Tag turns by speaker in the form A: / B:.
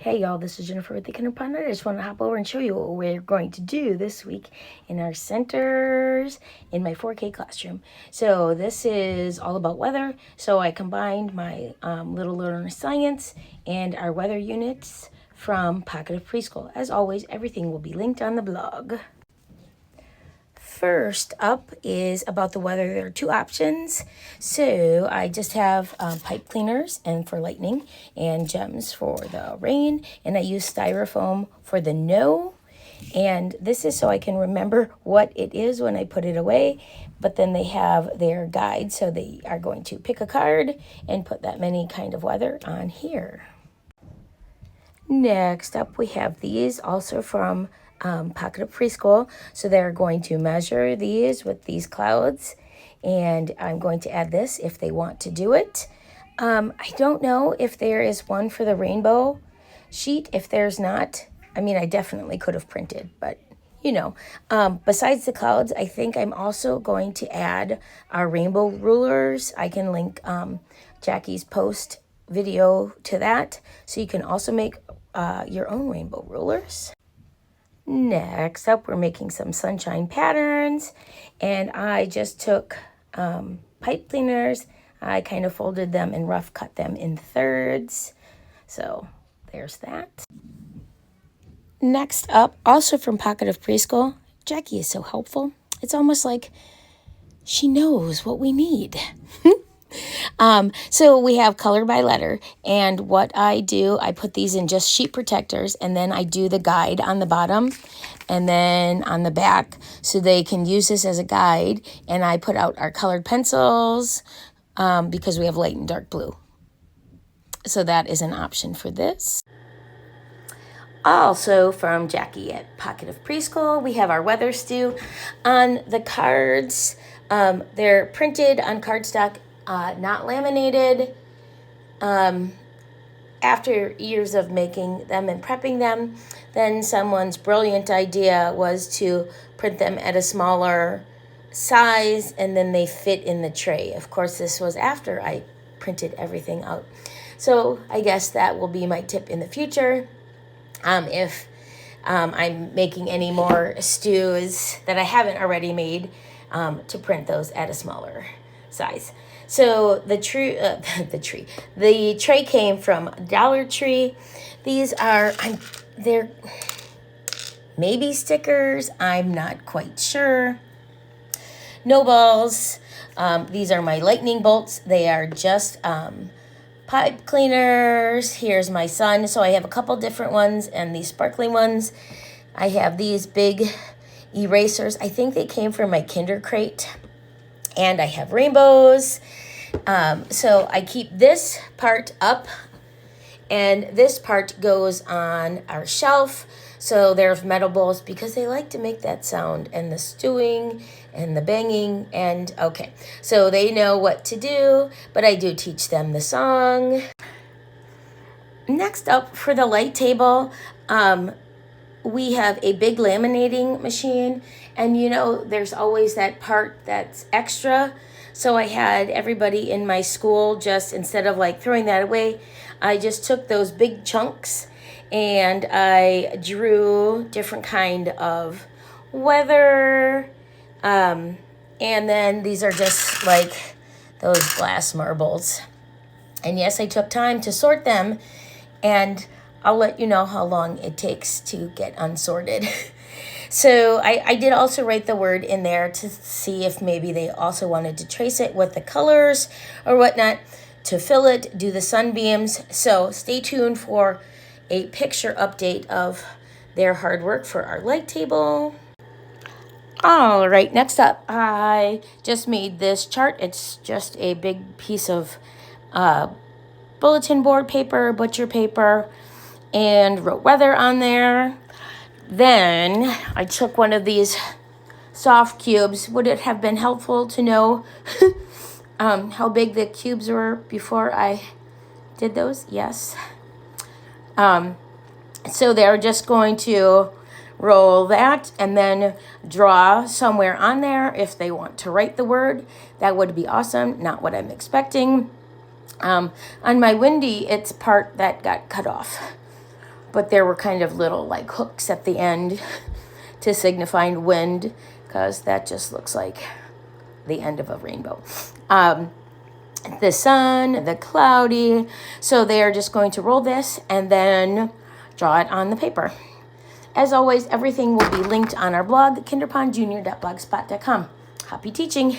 A: Hey y'all, this is Jennifer with the Kinderpond. I just want to hop over and show you what we're going to do this week in our centers in my 4K classroom. So this is all about weather. So I combined my Little Learner Science and our weather units from Pocket of Preschool. As always, everything will be linked on the blog. First up is about the weather. There are two options. So I just have pipe cleaners and for lightning and gems for the rain. And I use styrofoam for the no. And this is so I can remember what it is when I put it away. But then they have their guide. So they are going to pick a card and put that many kind of weather on here. Next up, we have these also from Pocket of Preschool. So they're going to measure these with these clouds. And I'm going to add this if they want to do it. I don't know if there is one for the rainbow sheet. If there's not, I mean, I definitely could have printed, but you know, besides the clouds, I think I'm also going to add our rainbow rulers. I can link Jackie's post video to that. So you can also make your own rainbow rulers. Next up, we're making some sunshine patterns, and I just took pipe cleaners. I kind of folded them and rough cut them in thirds. So there's that. Next up, also from Pocket of Preschool, Jackie is so helpful. It's almost like she knows what we need. So we have color by letter, and what I do, I put these in just sheet protectors, and then I do the guide on the bottom and then on the back so they can use this as a guide. And I put out our colored pencils because we have light and dark blue. So that is an option for this. Also from Jackie at Pocket of Preschool, we have our weather stew. On the cards, they're printed on cardstock, not laminated. After years of making them and prepping them, then someone's brilliant idea was to print them at a smaller size, and then they fit in the tray. Of course, this was after I printed everything out. So I guess that will be my tip in the future. If I'm making any more stews that I haven't already made, to print those at a smaller size. So the tray came from Dollar Tree. These are, they're maybe stickers. I'm not quite sure. No balls. These are my lightning bolts. They are just pipe cleaners. Here's my son. So I have a couple different ones and these sparkling ones. I have these big erasers. I think they came from my Kinder crate. And I have rainbows. So I keep this part up, and this part goes on our shelf. So there's metal bowls because they like to make that sound, and the stewing and the banging. And okay, so they know what to do, but I do teach them the song. Next up, for the light table, we have a big laminating machine, and you know, there's always that part that's extra. So I had everybody in my school, just instead of like throwing that away, I just took those big chunks and I drew different kind of weather. And then these are just like those glass marbles. And yes, I took time to sort them, and I'll let you know how long it takes to get unsorted. So I did also write the word in there to see if maybe they also wanted to trace it with the colors or whatnot to fill it, do the sunbeams. So stay tuned for a picture update of their hard work for our light table. All right, next up, I just made this chart. It's just a big piece of bulletin board paper, butcher paper, and wrote weather on there. Then I took one of these soft cubes. Would it have been helpful to know how big the cubes were before I did those? Yes. So they're just going to roll that and then draw somewhere on there. If they want to write the word, that would be awesome. Not what I'm expecting. On my windy, it's part that got cut off. but there were kind of little like hooks at the end to signify wind, because that just looks like the end of a rainbow. The sun, the cloudy. So they are just going to roll this and then draw it on the paper. As always, everything will be linked on our blog, kinderpondjunior.blogspot.com. Happy teaching!